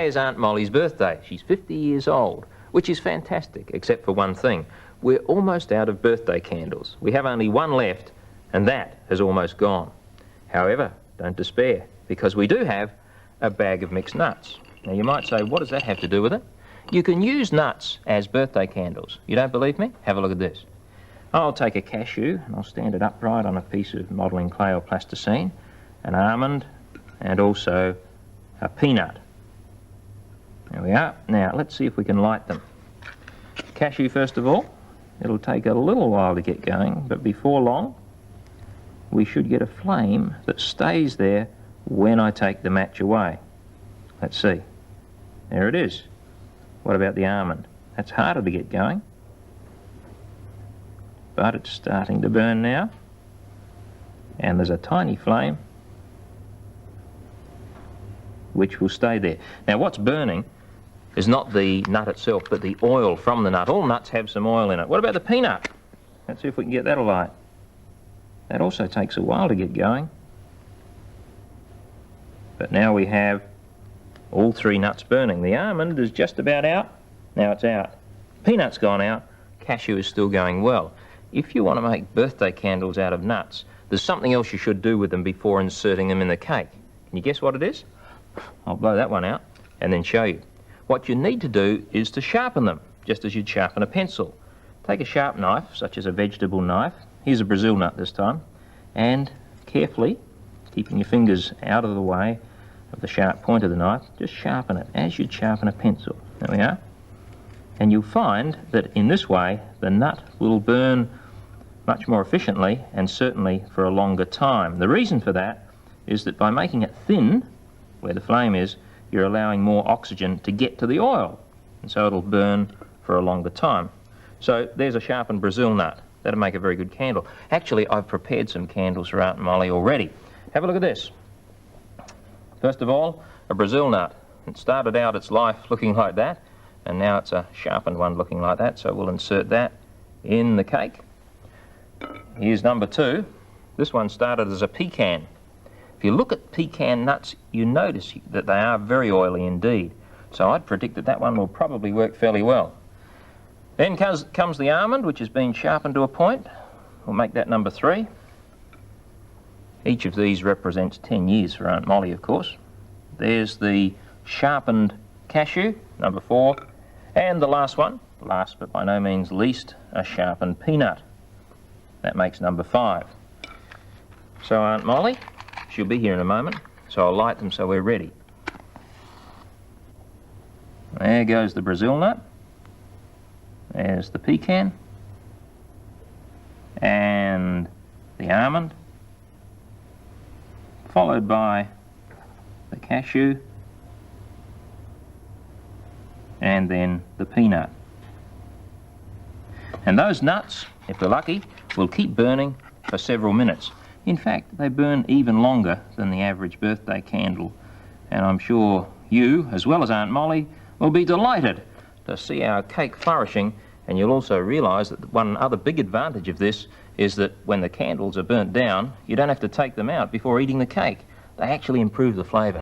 Today is Aunt Molly's birthday. She's 50 years old, which is fantastic, except for one thing. We're almost out of birthday candles. We have only one left, and that has almost gone. However, don't despair, because we do have a bag of mixed nuts. Now you might say, what does that have to do with it? You can use nuts as birthday candles. You don't believe me? Have a look at this. I'll take a cashew and I'll stand it upright on a piece of modelling clay or plasticine, an almond, and also a peanut. There we are. Now let's see if we can light them. Cashew first of all. It'll take a little while to get going, but before long we should get a flame that stays there when I take the match away. Let's see. There it is. What about the almond? That's harder to get going, but it's starting to burn now, and there's a tiny flame which will stay there. Now what's burning is not the nut itself, but the oil from the nut. All nuts have some oil in it. What about the peanut? Let's see if we can get that alight. That also takes a while to get going, but now we have all three nuts burning. The almond is just about out. Now it's out. Peanut's gone out. Cashew is still going well. If you want to make birthday candles out of nuts, there's something else you should do with them before inserting them in the cake. Can you guess what it is? I'll blow that one out and then show you. What you need to do is to sharpen them, just as you'd sharpen a pencil. Take a sharp knife, such as a vegetable knife. Here's a Brazil nut this time. And carefully, keeping your fingers out of the way of the sharp point of the knife, just sharpen it as you'd sharpen a pencil. There we are. And you'll find that in this way the nut will burn much more efficiently and certainly for a longer time. The reason for that is that by making it thin, where the flame is, you're allowing more oxygen to get to the oil, and so it'll burn for a longer time. So there's a sharpened Brazil nut. That'll make a very good candle. Actually, I've prepared some candles for Aunt Molly already. Have a look at this. First of all, a Brazil nut. It started out its life looking like that, and now it's a sharpened one looking like that, so we'll insert that in the cake. Here's number two. This one started as a pecan. If you look at pecan nuts, you notice that they are very oily indeed, so I'd predict that that one will probably work fairly well. Then comes the almond, which has been sharpened to a point. We'll make that number three. Each of these represents 10 years for Aunt Molly, of course. There's the sharpened cashew, number 4, and the last one, last but by no means least, a sharpened peanut. That makes number 5. So Aunt Molly, she'll be here in a moment, so I'll light them so we're ready. There goes the Brazil nut. There's the pecan, and the almond, followed by the cashew, and then the peanut. And those nuts, if we're lucky, will keep burning for several minutes. In fact, they burn even longer than the average birthday candle, and I'm sure you, as well as Aunt Molly, will be delighted to see our cake flourishing. And you'll also realise that one other big advantage of this is that when the candles are burnt down, you don't have to take them out before eating the cake. They actually improve the flavour.